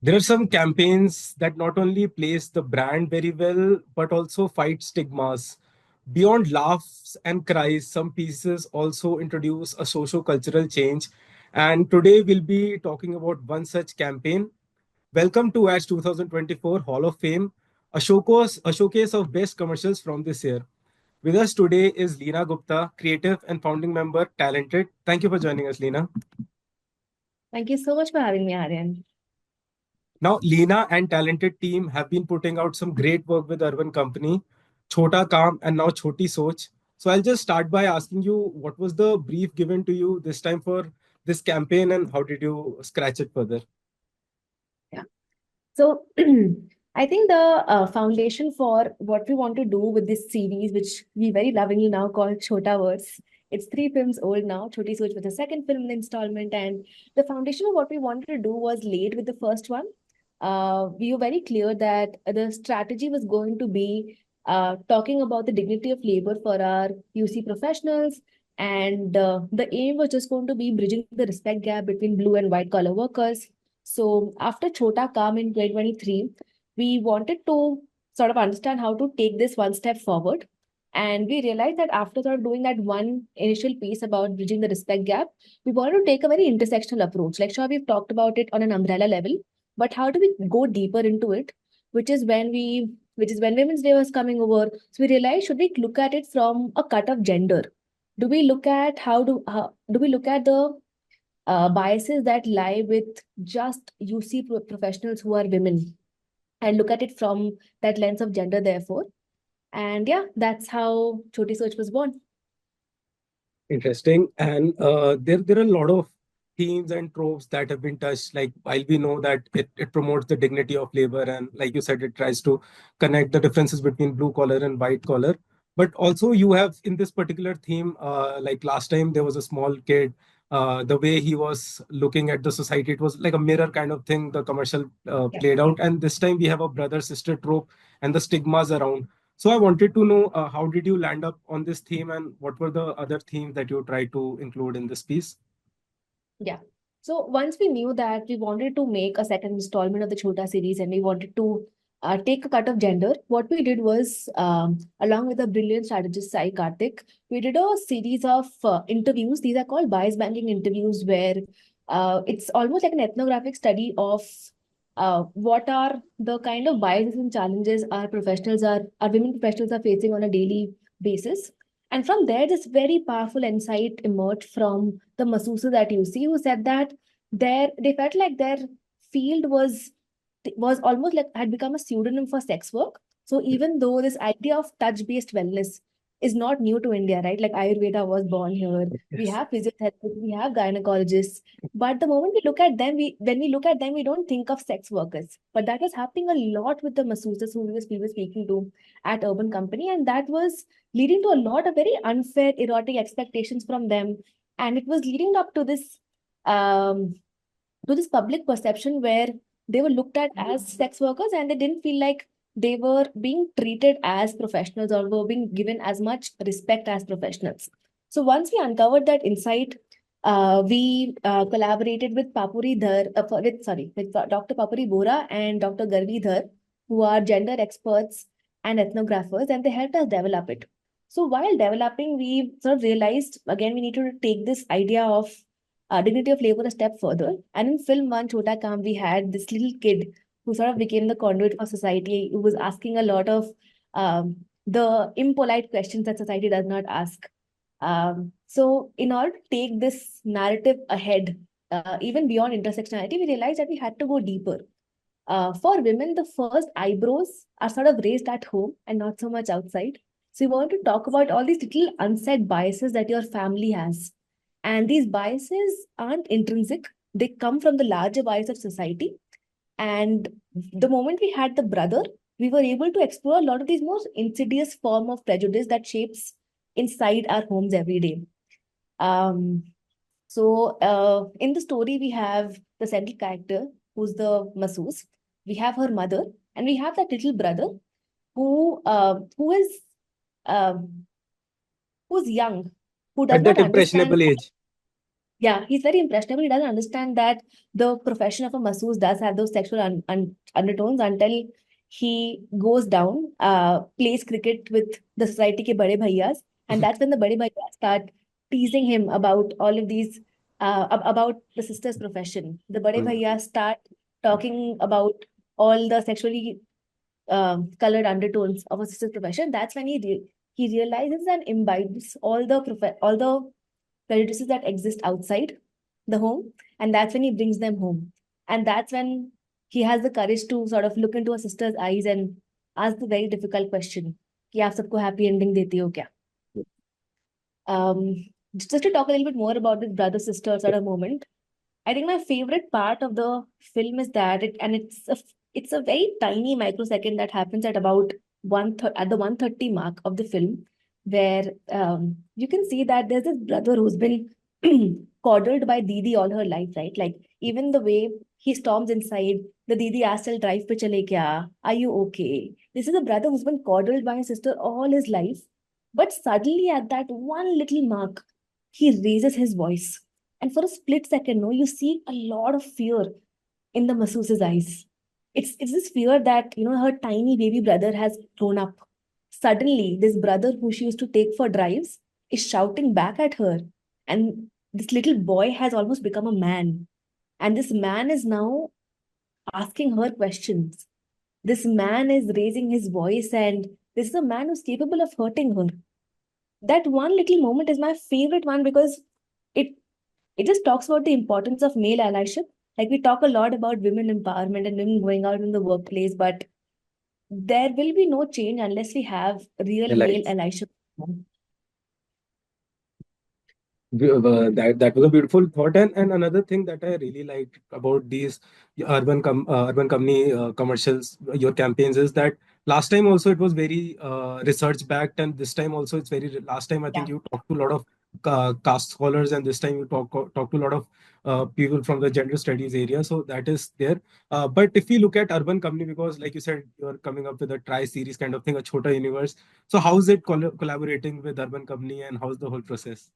There are some campaigns that not only place the brand very well, but also fight stigmas. Beyond laughs and cries, some pieces also introduce a socio-cultural change. And today we'll be talking about one such campaign. Welcome to AS 2024 Hall of Fame, a showcase of best commercials from this year. With us today is Leena Gupta, creative and founding member, talented. Thank you for joining us, Leena. Thank you so much for having me, Aryan. Now, Leena and talented team have been putting out some great work with Urban Company, Chota Kaam and now Choti Soch. So I'll just start by asking you, what was the brief given to you this time for this campaign and how did you scratch it further? Yeah. So I think the foundation for what we want to do with this series, which we very lovingly now call Chota Verse, it's 3 films old now. Choti Soch was the second film in the installment, and the foundation of what we wanted to do was laid with the first one. We were very clear that the strategy was going to be talking about the dignity of labor for our UC professionals, and the aim was just going to be bridging the respect gap between blue and white collar workers. So after Chota Kam in 2023, we wanted to sort of understand how to take this one step forward. And we realized that after sort of doing that one initial piece about bridging the respect gap, we wanted to take a very intersectional approach. Like, sure, we've talked about it on an umbrella level, but how do we go deeper into it? Which is when Women's Day was coming over. So we realized, should we look at it from a cut of gender? Do we look at the biases that lie with just UC professionals who are women and look at it from that lens of gender, therefore. And yeah, that's how Choti Search was born. Interesting. And there are a lot of themes and tropes that have been touched. Like, while we know that it promotes the dignity of labor, and like you said, it tries to connect the differences between blue collar and white collar. But also, you have in this particular theme, like last time, there was a small kid. The way he was looking at the society, it was like a mirror kind of thing. The commercial Yeah. played out, and this time we have a brother sister trope and the stigmas around. So I wanted to know how did you land up on this theme and what were the other themes that you tried to include in this piece? Yeah. So once we knew that we wanted to make a second installment of the Chota series and we wanted to take a cut of gender, what we did was, along with a brilliant strategist, Sai Karthik, we did a series of interviews. These are called bias banking interviews, where it's almost like an ethnographic study of what are the kind of biases and challenges our women professionals are facing on a daily basis. And from there, this very powerful insight emerged from the masseuses at UC, who said that they felt like their field was almost like had become a pseudonym for sex work. So even though this idea of touch-based wellness is not new to India, right? Like Ayurveda was born here. We Yes. have physiotherapists, we have gynecologists. But the moment we look at them, when we look at them, we don't think of sex workers. But that was happening a lot with the masseuses who we were speaking to at Urban Company. And that was leading to a lot of very unfair, erotic expectations from them. And it was leading up um, to this public perception where they were looked at as sex workers and they didn't feel like they were being treated as professionals or were being given as much respect as professionals. So once we uncovered that insight, we collaborated with Dr. Papuri Bora and Dr. Garvidhar, who are gender experts and ethnographers, and they helped us develop it. So while developing, we sort of realized again we needed to take this idea of dignity of labor a step further. And in film one, Chota Kam, we had this little kid who sort of became the conduit for society, who was asking a lot of the impolite questions that society does not ask. So, in order to take this narrative ahead, even beyond intersectionality, we realized that we had to go deeper. For women, the first eyebrows are sort of raised at home and not so much outside. So, we want to talk about all these little unsaid biases that your family has. And these biases aren't intrinsic, they come from the larger bias of society. And the moment we had the brother, we were able to explore a lot of these more insidious form of prejudice that shapes inside our homes every day. Um, in the story, we have the central character who's the masseuse. We have her mother, and we have that little brother who is um, who's young, who does At that not understand. impressionable age. Yeah, he's very impressionable. He doesn't understand that the profession of a masseuse does have those sexual undertones until he goes down, plays cricket with the society ke bade bhaiyas, and that's when the bade bhaiyas start teasing him about all of these, about the sister's profession. The bade Mm. bhaiyas start talking about all the sexually colored undertones of a sister's profession. That's when he realizes and imbibes all the prejudices that exist outside the home, and that's when he brings them home, and that's when he has the courage to sort of look into a sister's eyes and ask the very difficult question कि आप सबको happy ending देती हो क्या? Just to talk a little bit more about this brother sister sort of moment, I think my favorite part of the film is that it's a very tiny microsecond that happens at about at the 130 mark of the film, where you can see that there's this brother who's been coddled by Didi all her life, right? Like even the way he storms inside, the Didi asks, "Chal drive pe chale kya? Are you okay?" This is a brother who's been coddled by his sister all his life, but suddenly at that one little mark, he raises his voice, and for a split second, no, you see a lot of fear in the masseuse's eyes. It's this fear that her tiny baby brother has grown up. Suddenly, this brother who she used to take for drives is shouting back at her, and this little boy has almost become a man. And this man is now asking her questions. This man is raising his voice, and this is a man who's capable of hurting her. That one little moment is my favorite one because it it just talks about the importance of male allyship. Like we talk a lot about women empowerment and women going out in the workplace, but there will be no change unless we have real male Allies. allyship. That was a beautiful thought, and another thing that I really liked about these urban company commercials, your campaigns, is that last time also it was very research backed, and this time also it's very. Last time I think Yeah. you talked to a lot of caste scholars, and this time you talk to a lot of people from the gender studies area. So that is there. But if you look at urban company, because like you said, you're coming up with a tri series kind of thing, a chota universe. So how is it collaborating with urban company, and how's the whole process?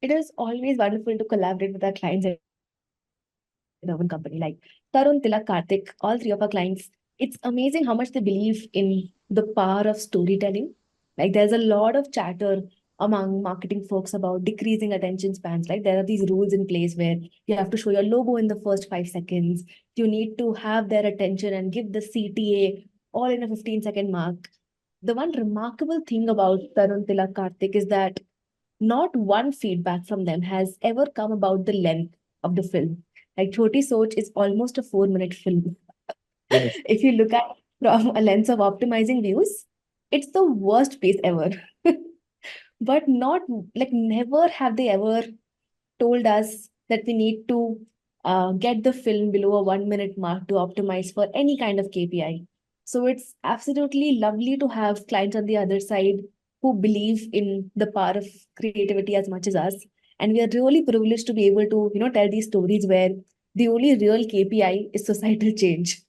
It is always wonderful to collaborate with our clients in Urban Company, like Tarun, Tilak, Karthik, all three of our clients. It's amazing how much they believe in the power of storytelling. Like there's a lot of chatter among marketing folks about decreasing attention spans. Like there are these rules in place where you have to show your logo in the first 5 seconds. You need to have their attention and give the CTA all in a 15-second mark. The one remarkable thing about Tarun, Tilak, Karthik is that not one feedback from them has ever come about the length of the film. Like Choti Soch is almost a 4-minute film. Yes. If you look at from a lens of optimizing views, it's the worst pace ever. But not like never have they ever told us that we need to get the film below a 1 minute mark to optimize for any kind of KPI. So it's absolutely lovely to have clients on the other side who believe in the power of creativity as much as us. And we are really privileged to be able to, tell these stories where the only real KPI is societal change.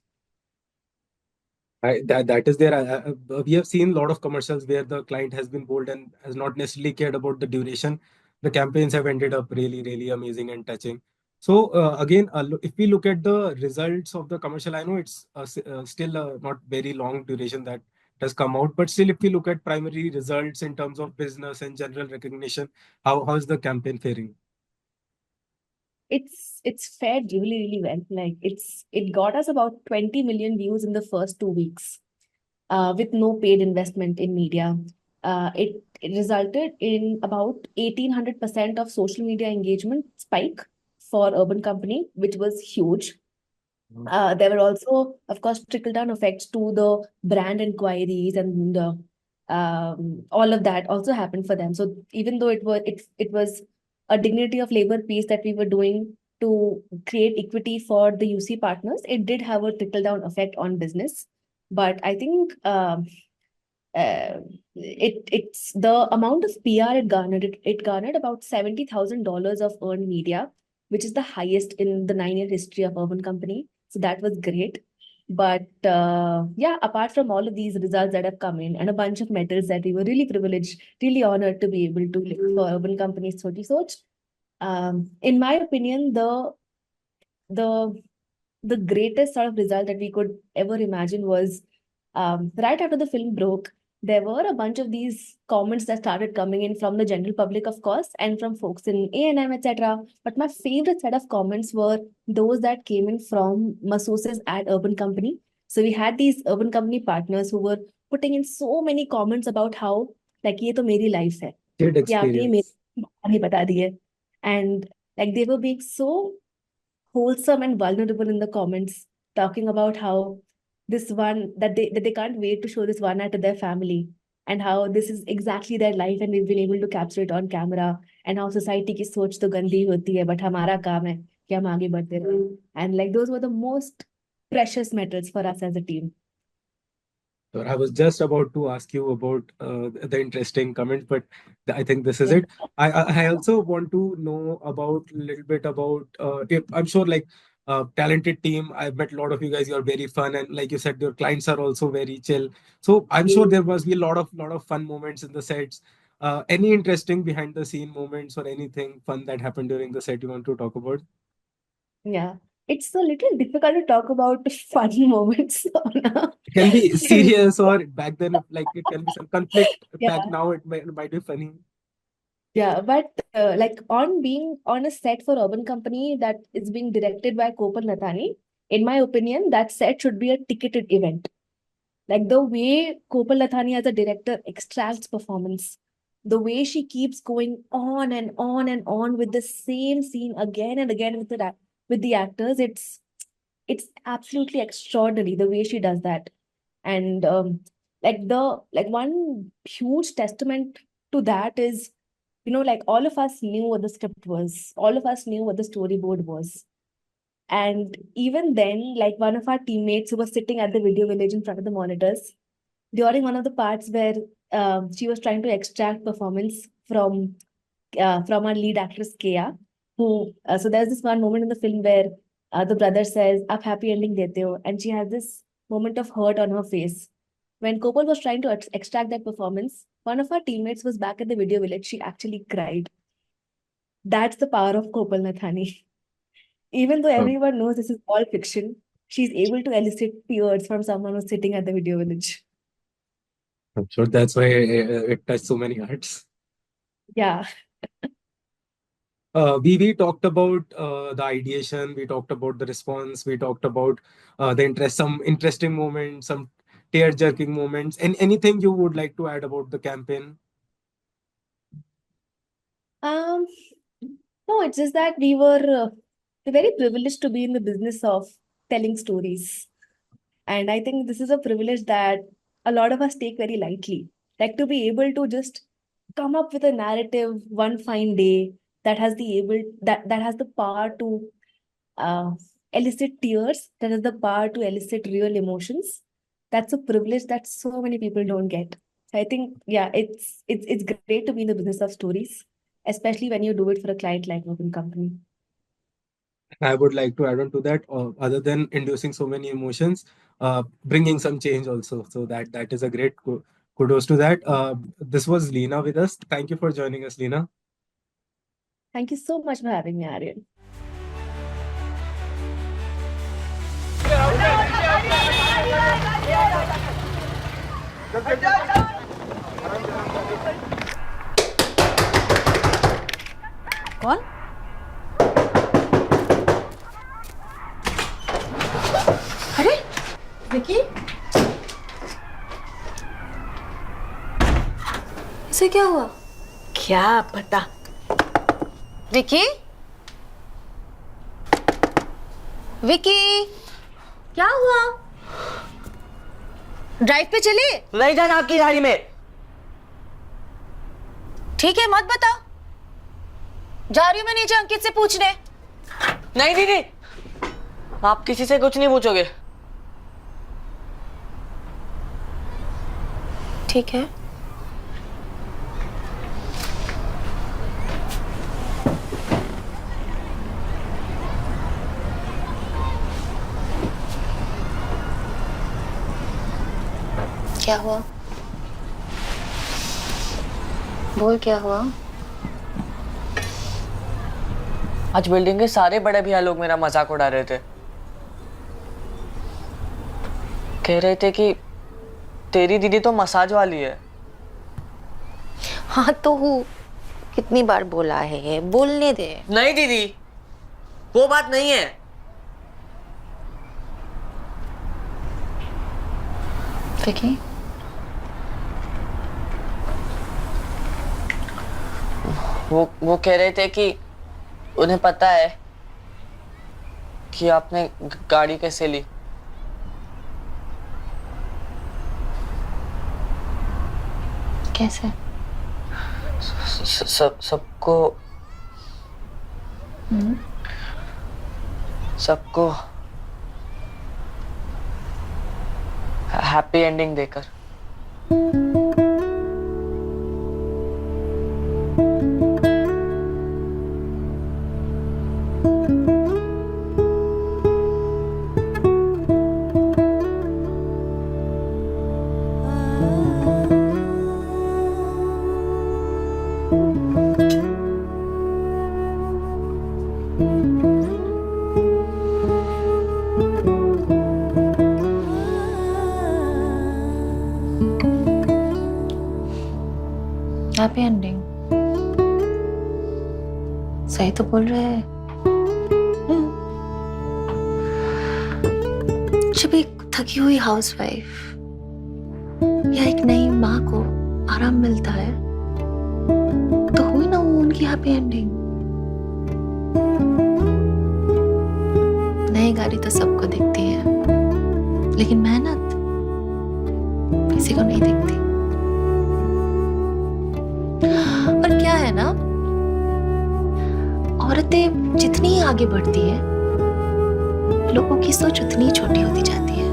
That is there. We have seen a lot of commercials where the client has been bold and has not necessarily cared about the duration. The campaigns have ended up really, really amazing and touching. So again, if we look at the results of the commercial, I know it's still not very long duration that has come out, but still, if we look at primary results in terms of business and general recognition, how is the campaign faring? It's fared really well. Like it got us about 20 million views in the first 2 weeks, with no paid investment in media. It resulted in about 1800% of social media engagement spike for Urban Company, which was huge. There were also, of course, trickle down effects to the brand inquiries, and all of that also happened for them. So even though it was a dignity of labor piece that we were doing to create equity for the UC partners, it did have a trickle down effect on business. But I think uh, it's the amount of PR it garnered. It garnered about $70,000 of earned media, which is the highest in the 9-year history of Urban Company. So that was great. But yeah, apart from all of these results that have come in and a bunch of medals that we were really privileged, really honored to be able to lift for Urban Company's 30 Soch, In my opinion, the the greatest sort of result that we could ever imagine was right after the film broke, there were a bunch of these comments that started coming in from the general public, of course, and from folks in A&M, etc. But my favorite set of comments were those that came in from masseuses at Urban Company. So we had these Urban Company partners who were putting in so many comments about how, like, ये तो मेरी life है, Shared ये आपने experience. मेरी कहानी बता दी है. And like they were being so wholesome and vulnerable in the comments, talking about how this one that they can't wait to show this one ad to their family, and how this is exactly their life and we've been able to capture it on camera, and how society की सोच तो गंदी होती है but हमारा काम है कि हम आगे बढ़ते रहें. And like those were the most precious metals for us as a team. So I was just about to ask you about the interesting comment, but I think this is Yeah. it. I also want to know about a little bit about if I'm sure like talented team. I've met a lot of you guys. You're very fun, and like you said, your clients are also very chill. So I'm sure there must be a lot of fun moments in the sets. Any interesting behind the scene moments or anything fun that happened during the set you want to talk about? Yeah. It's a little difficult to talk about fun moments on a It can be film. serious or back then, if, like it can be some conflict. Back Yeah. now, it might be funny. Yeah, but like on being on a set for Urban Company that is being directed by Kopal Nathani, in my opinion, that set should be a ticketed event. Like the way Kopal Nathani as a director extracts performance, the way she keeps going on and on and on with the same scene again and again with with the actors, it's absolutely extraordinary the way she does that. And like one huge testament to that is, like all of us knew what the script was, all of us knew what the storyboard was. And even then, like one of our teammates who was sitting at the video village in front of the monitors, during one of the parts where she was trying to extract performance from our lead actress Kea, who so there's this one moment in the film where the brother says, "Aap happy ending dete ho," and she has this moment of hurt on her face. When Kopal was trying to extract that performance, one of our teammates was back at the video village. She actually cried. That's the power of Kopal Nathani. Even though Um, everyone knows this is all fiction, she's able to elicit tears from someone who's sitting at the video village. I'm sure that's why it touched so many hearts. Yeah. We talked about the ideation, we talked about the response, we talked about some interesting moments, some tear-jerking moments, and anything you would like to add about the campaign? Um, no, it's just that we're very privileged to be in the business of telling stories. And I think this is a privilege that a lot of us take very lightly. Like to be able to just come up with a narrative one fine day that has the power to uh, elicit tears, that has the power to elicit real emotions. That's a privilege that so many people don't get. So I think, yeah, it's great to be in the business of stories, especially when you do it for a client like Open Company. I would like to add on to that, other than inducing so many emotions, bringing some change also. So that is a great kudos to that. This was Leena with us. Thank you for joining us, Leena. Thank you so much for having me, Aryan. कौन? अरे विकी, इसे क्या हुआ? क्या पता. विकी, विकी, क्या हुआ? Drive पे चले? नहीं जाना आपकी गाड़ी में. ठीक है, मत बता. जा रही हूं मैं नीचे अंकित से पूछने. नहीं दीदी, आप किसी से कुछ नहीं पूछोगे. ठीक है. क्या हुआ? बोल क्या हुआ? आज बिल्डिंग के सारे बड़े भैया लोग मेरा मजाक उड़ा रहे थे। कह रहे थे कि तेरी दीदी तो मसाज वाली है। हाँ तो हूँ, कितनी बार बोला है, बोलने दे। नहीं दीदी, वो बात नहीं है। विकी, वो कह रहे थे कि उन्हें पता है कि आपने गाड़ी कैसे ली। कैसे? सबको सबको हैप्पी एंडिंग देकर। Happy ending? सही तो बोल रहे हैं। जब एक थकी हुई हाउसवाइफ या एक नई माँ को आराम मिलता है तो हुई ना वो उनकी हैप्पी एंडिंग। नई गाड़ी तो सबको दिखती है, लेकिन मेहनत किसी को नहीं दिखती। पर क्या है ना, औरतें जितनी आगे बढ़ती हैं, लोगों की सोच उतनी छोटी होती जाती है।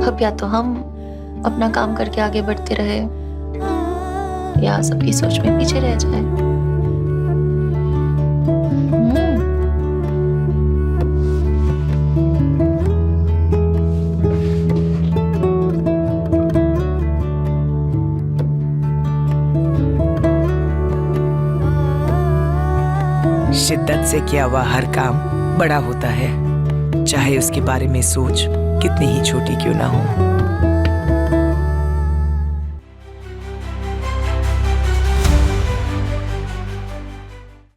अब या तो हम अपना काम करके आगे बढ़ते रहे या सबकी सोच में पीछे रह जाए। शिद्दत से किया हुआ हर काम बड़ा होता है, चाहे उसके बारे में सोच कितनी ही छोटी क्यों ना हो।